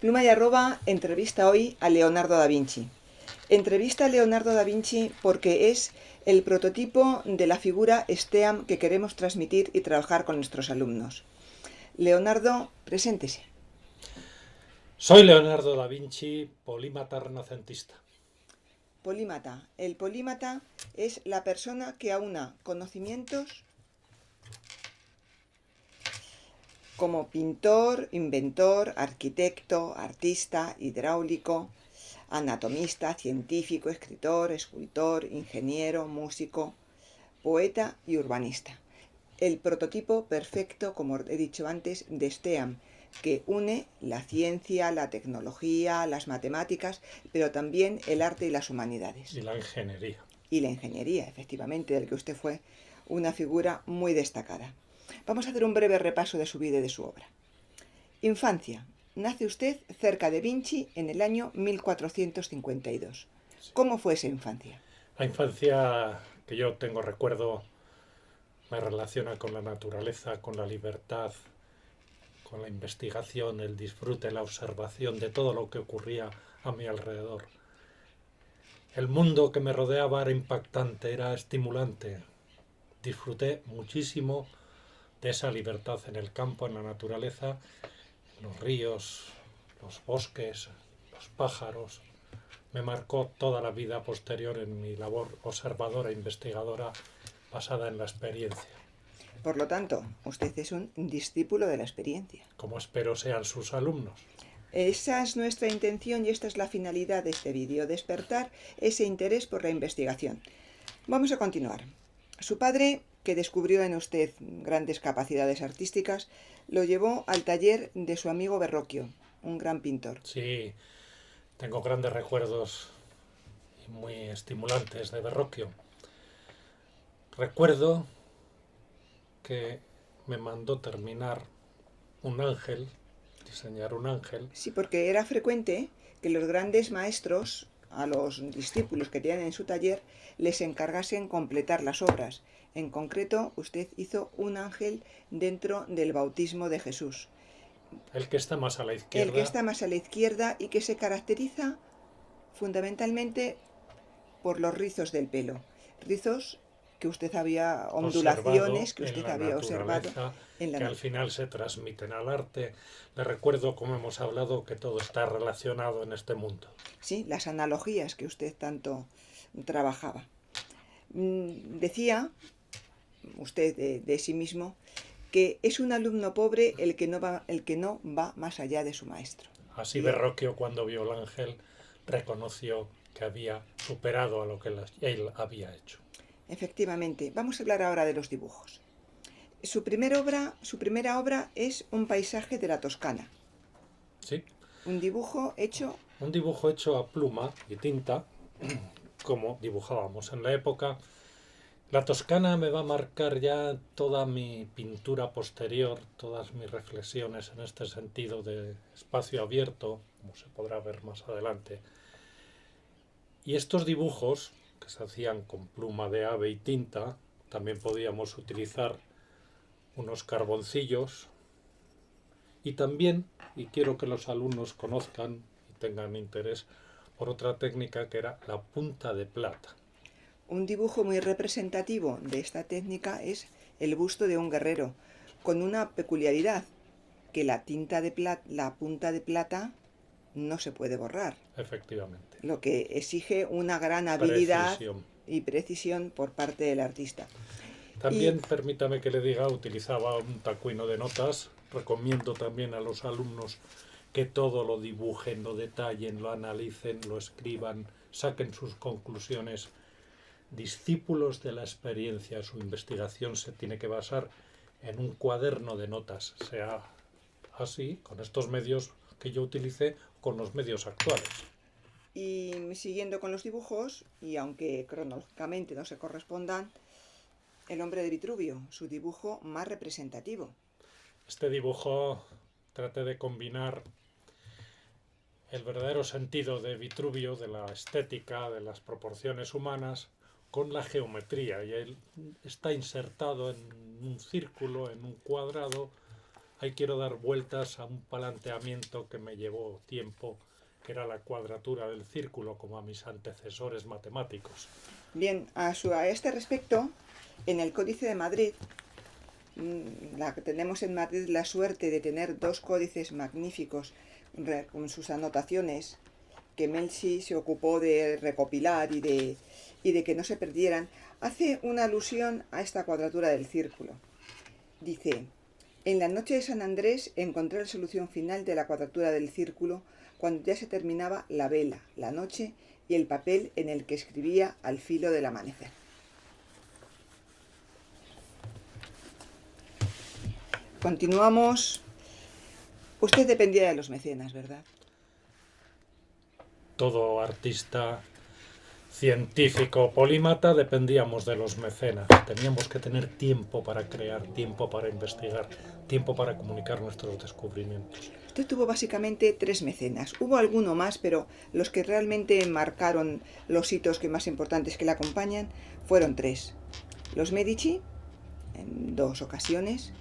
Pluma y Arroba entrevista hoy a Leonardo da Vinci. Entrevista a Leonardo da Vinci porque es el prototipo de la figura STEAM que queremos transmitir y trabajar con nuestros alumnos. Leonardo, preséntese. Soy Leonardo da Vinci, polímata renacentista. Polímata. El polímata es la persona que aúna conocimientos como pintor, inventor, arquitecto, artista, hidráulico, anatomista, científico, escritor, escultor, ingeniero, músico, poeta y urbanista. El prototipo perfecto, como he dicho antes, de STEAM, que une la ciencia, la tecnología, las matemáticas, pero también el arte y las humanidades. Y la ingeniería. Y la ingeniería, efectivamente, del que usted fue una figura muy destacada. Vamos a hacer un breve repaso de su vida y de su obra. Infancia. Nace usted cerca de Vinci en el año 1452. ¿Cómo fue esa infancia? La infancia que yo tengo recuerdo me relaciona con la naturaleza, con la libertad, con la investigación, el disfrute, la observación de todo lo que ocurría a mi alrededor. El mundo que me rodeaba era impactante, era estimulante. Disfruté muchísimo de esa libertad en el campo, en la naturaleza, en los ríos, los bosques, los pájaros. Me marcó toda la vida posterior en mi labor observadora e investigadora basada en la experiencia. Por lo tanto, usted es un discípulo de la experiencia. Como espero sean sus alumnos. Esa es nuestra intención y esta es la finalidad de este vídeo, despertar ese interés por la investigación. Vamos a continuar. Su padre, que descubrió en usted grandes capacidades artísticas, lo llevó al taller de su amigo Verrocchio, un gran pintor. Sí, tengo grandes recuerdos y muy estimulantes de Verrocchio. Recuerdo que me mandó terminar un ángel, diseñar un ángel. Sí, porque era frecuente que los grandes maestros a los discípulos que tenían en su taller les encargasen completar las obras. En concreto, usted hizo un ángel dentro del bautismo de Jesús. El que está más a la izquierda. El que está más a la izquierda y que se caracteriza fundamentalmente por los rizos del pelo. Rizos que usted había, ondulaciones que usted había observado en la que al final se transmiten al arte. Le recuerdo, como hemos hablado, que todo está relacionado en este mundo. Sí, las analogías que usted tanto trabajaba. Decía usted de sí mismo que es un alumno pobre el que no va más allá de su maestro. Así Verrocchio, cuando vio el ángel, reconoció que había superado a lo que él había hecho. Efectivamente, vamos a hablar ahora de los dibujos. Su primera obra es un paisaje de la Toscana. Sí. Un dibujo hecho a pluma y tinta, como dibujábamos en la época. La Toscana me va a marcar ya toda mi pintura posterior, todas mis reflexiones en este sentido de espacio abierto, como se podrá ver más adelante. Y estos dibujos, que se hacían con pluma de ave y tinta, también podíamos utilizar unos carboncillos y también, y quiero que los alumnos conozcan y tengan interés, por otra técnica que era la punta de plata. Un dibujo muy representativo de esta técnica es el busto de un guerrero, con una peculiaridad, que la punta de plata no se puede borrar. Efectivamente. Lo que exige una gran habilidad y precisión por parte del artista. También, permítame que le diga, utilizaba un tacuino de notas. Recomiendo también a los alumnos que todo lo dibujen, lo detallen, lo analicen, lo escriban, saquen sus conclusiones. Discípulos de la experiencia, su investigación se tiene que basar en un cuaderno de notas, sea así, con estos medios que yo utilicé, con los medios actuales. Y siguiendo con los dibujos, y aunque cronológicamente no se correspondan, el hombre de Vitruvio, su dibujo más representativo. Este dibujo traté de combinar el verdadero sentido de Vitruvio, de la estética, de las proporciones humanas, con la geometría. Y él está insertado en un círculo, en un cuadrado, ahí quiero dar vueltas a un planteamiento que me llevó tiempo, que era la cuadratura del círculo, como a mis antecesores matemáticos. Bien, a este respecto, en el Códice de Madrid, tenemos en Madrid la suerte de tener dos códices magníficos con sus anotaciones que Melzi se ocupó de recopilar y de que no se perdieran. Hace una alusión a esta cuadratura del círculo. Dice: en la noche de San Andrés encontré la solución final de la cuadratura del círculo cuando ya se terminaba la vela, la noche y el papel en el que escribía al filo del amanecer. Continuamos. Usted dependía de los mecenas, ¿verdad? Todo artista, científico, polímata, dependíamos de los mecenas. Teníamos que tener tiempo para crear, tiempo para investigar, tiempo para comunicar nuestros descubrimientos. Usted tuvo básicamente 3 mecenas. Hubo alguno más, pero los que realmente marcaron los hitos que más importantes que le acompañan fueron 3. Los Medici, en 2 ocasiones,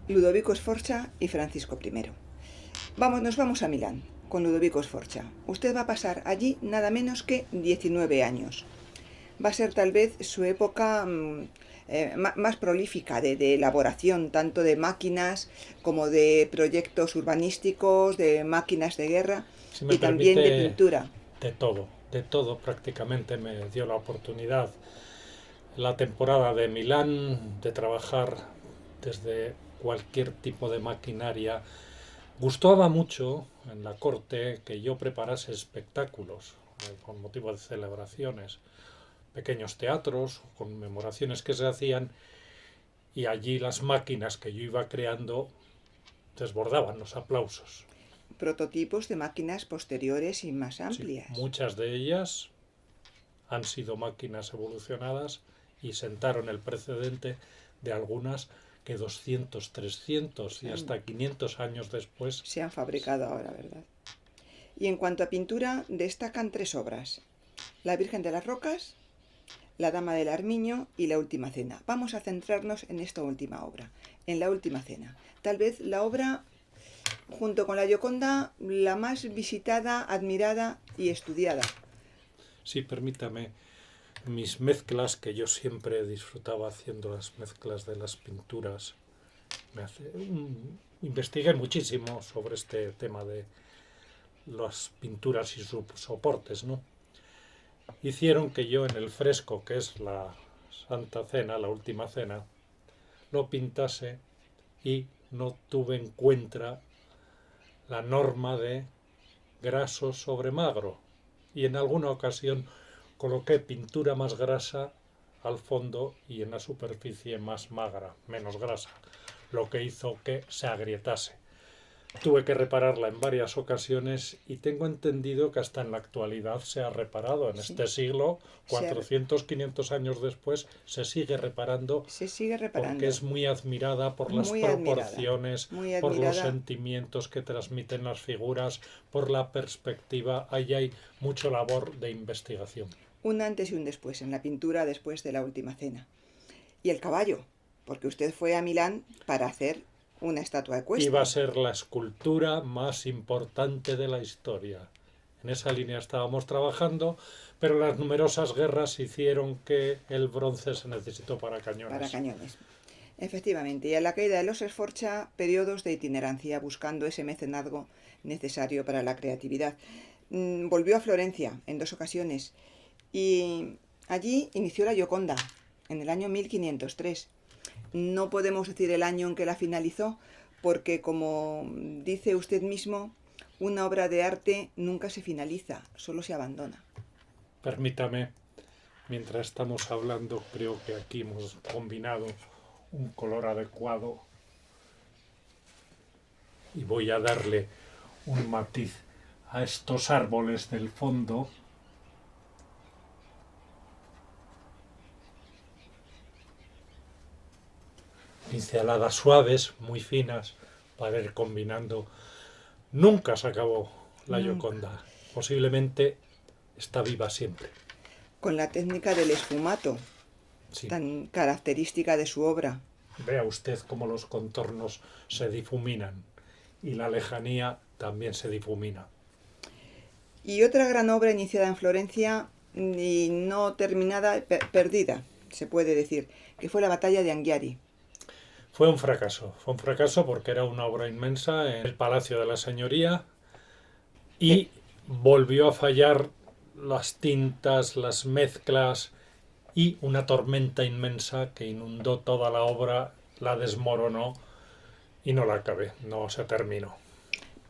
Ludovico Sforza y Francisco I. Nos vamos a Milán con Ludovico Sforza. Usted va a pasar allí nada menos que 19 años. Va a ser tal vez su época más prolífica de elaboración, tanto de máquinas como de proyectos urbanísticos, de máquinas de guerra y también de pintura. De todo prácticamente me dio la oportunidad. La temporada de Milán, de trabajar desde cualquier tipo de maquinaria. Gustaba mucho en la corte que yo preparase espectáculos con motivo de celebraciones, pequeños teatros, conmemoraciones que se hacían, y allí las máquinas que yo iba creando desbordaban los aplausos. Prototipos de máquinas posteriores y más amplias. Sí, muchas de ellas han sido máquinas evolucionadas y sentaron el precedente de algunas que 200, 300 y hasta 500 años después se han fabricado ahora, ¿verdad? Y en cuanto a pintura, destacan 3 obras: La Virgen de las Rocas, La Dama del Armiño y La Última Cena. Vamos a centrarnos en esta última obra, en La Última Cena. Tal vez la obra, junto con la Gioconda, la más visitada, admirada y estudiada. Sí, permítame. Mis mezclas, que yo siempre disfrutaba haciendo las mezclas de las pinturas, investigué muchísimo sobre este tema de las pinturas y sus soportes, ¿no? Hicieron que yo en el fresco, que es la Santa Cena, la Última Cena, lo pintase y no tuve en cuenta la norma de graso sobre magro, y en alguna ocasión coloqué pintura más grasa al fondo y en la superficie más magra, menos grasa, lo que hizo que se agrietase. Tuve que repararla en varias ocasiones y tengo entendido que hasta en la actualidad se ha reparado. En este siglo, 400, 500 años después, se sigue reparando. Se sigue reparando. Porque es muy admirada por las proporciones, por los sentimientos que transmiten las figuras, por la perspectiva. Ahí hay mucha labor de investigación. Un antes y un después en la pintura después de La Última Cena. Y el caballo, porque usted fue a Milán para hacer una estatua ecuestre. Iba a ser la escultura más importante de la historia. En esa línea estábamos trabajando, pero las numerosas guerras hicieron que el bronce se necesitó para cañones. Para cañones. Efectivamente, y a la caída de los Sforza, periodos de itinerancia, buscando ese mecenazgo necesario para la creatividad. Volvió a Florencia en 2 ocasiones y allí inició la Gioconda, en el año 1503. No podemos decir el año en que la finalizó, porque, como dice usted mismo, una obra de arte nunca se finaliza, solo se abandona. Permítame, mientras estamos hablando, creo que aquí hemos combinado un color adecuado y voy a darle un matiz a estos árboles del fondo. Pinceladas suaves, muy finas, para ir combinando. Nunca se acabó la Gioconda. Posiblemente está viva siempre. Con la técnica del esfumato, sí, tan característica de su obra. Vea usted cómo los contornos se difuminan y la lejanía también se difumina. Y otra gran obra iniciada en Florencia y no terminada, perdida, se puede decir, que fue la batalla de Anghiari. Fue un fracaso porque era una obra inmensa en el Palacio de la Señoría Que y volvió a fallar las tintas, las mezclas y una tormenta inmensa que inundó toda la obra, la desmoronó y no la acabé, no se terminó.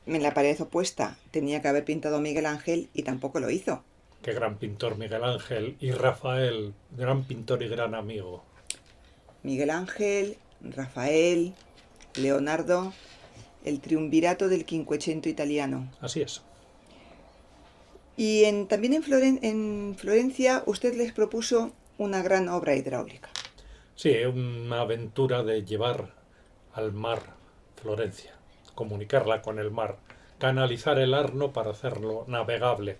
en la pared opuesta tenía que haber pintado Miguel Ángel y tampoco lo hizo. Qué gran pintor Miguel Ángel y Rafael, gran pintor y gran amigo. Miguel Ángel, Rafael, Leonardo, el triunvirato del Quinquecento italiano. Así es. Y también en Florencia usted les propuso una gran obra hidráulica. Sí, una aventura de llevar al mar Florencia, comunicarla con el mar, canalizar el Arno para hacerlo navegable.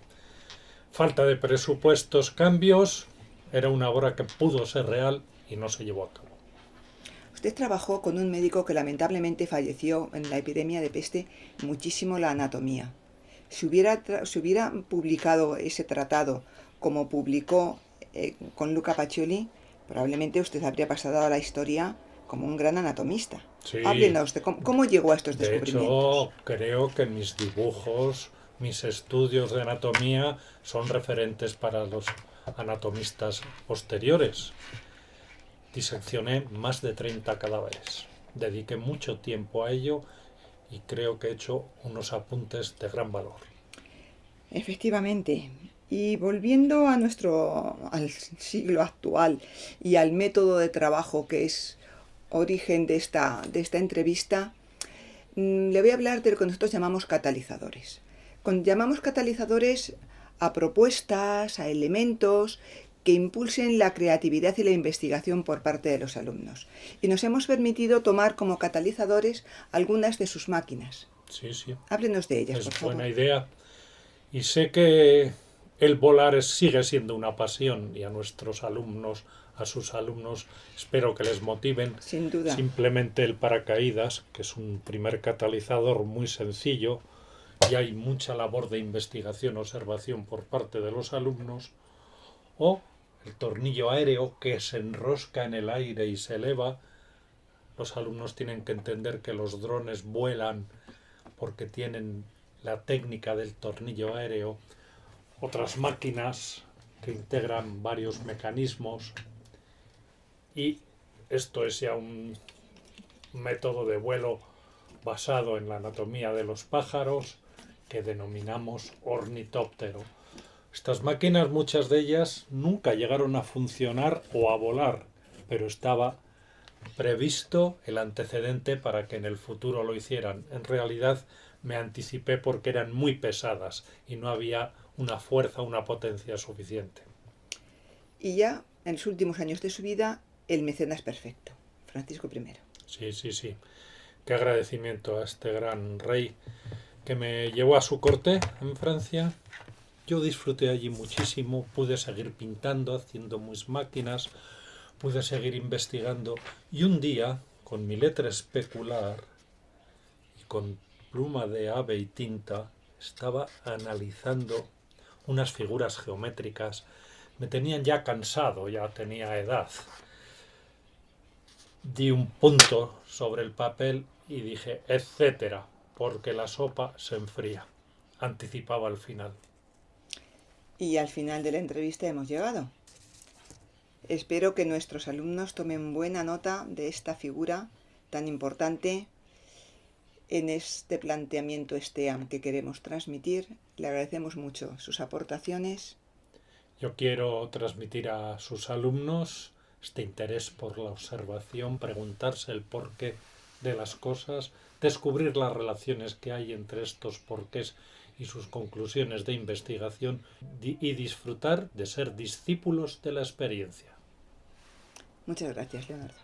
Falta de presupuestos, cambios, era una obra que pudo ser real y no se llevó a cabo. Usted trabajó con un médico que lamentablemente falleció en la epidemia de peste, muchísimo la anatomía. Si hubiera publicado ese tratado como publicó con Luca Pacioli, probablemente usted habría pasado a la historia como un gran anatomista. Sí, Háblenos usted, ¿cómo llegó a estos de descubrimientos? hecho, creo que mis dibujos, mis estudios de anatomía son referentes para los anatomistas posteriores. Diseccioné más de 30 cadáveres. Dediqué mucho tiempo a ello y creo que he hecho unos apuntes de gran valor. Efectivamente. Y volviendo al siglo actual y al método de trabajo que es origen de esta entrevista, le voy a hablar de lo que nosotros llamamos catalizadores. Llamamos catalizadores a propuestas, a elementos que impulsen la creatividad y la investigación por parte de los alumnos. Y nos hemos permitido tomar como catalizadores algunas de sus máquinas. Sí, sí, Háblenos de ellas, es por favor. buena idea. Y sé que el volar sigue siendo una pasión y a nuestros alumnos, a sus alumnos, espero que les motiven. Sin duda. Simplemente el paracaídas, que es un primer catalizador muy sencillo, y hay mucha labor de investigación, observación por parte de los alumnos, o el tornillo aéreo que se enrosca en el aire y se eleva. Los alumnos tienen que entender que los drones vuelan porque tienen la técnica del tornillo aéreo, otras máquinas que integran varios mecanismos, y esto es ya un método de vuelo basado en la anatomía de los pájaros que denominamos ornitóptero. Estas máquinas, muchas de ellas, nunca llegaron a funcionar o a volar, pero estaba previsto el antecedente para que en el futuro lo hicieran. En realidad me anticipé porque eran muy pesadas y no había una fuerza, una potencia suficiente. Y ya en los últimos años de su vida, el mecenas perfecto, Francisco I. Sí, sí, sí. Qué agradecimiento a este gran rey que me llevó a su corte en Francia. Yo disfruté allí muchísimo, pude seguir pintando, haciendo mis máquinas, pude seguir investigando y un día, con mi letra especular y con pluma de ave y tinta, estaba analizando unas figuras geométricas. Me tenían ya cansado, ya tenía edad. Di un punto sobre el papel y dije, etcétera, porque la sopa se enfría. Anticipaba el final. Y al final de la entrevista hemos llegado. Espero que nuestros alumnos tomen buena nota de esta figura tan importante en este planteamiento STEAM que queremos transmitir. Le agradecemos mucho sus aportaciones. Yo quiero transmitir a sus alumnos este interés por la observación, preguntarse el porqué de las cosas, descubrir las relaciones que hay entre estos porqués y sus conclusiones de investigación y disfrutar de ser discípulos de la experiencia. Muchas gracias, Leonardo.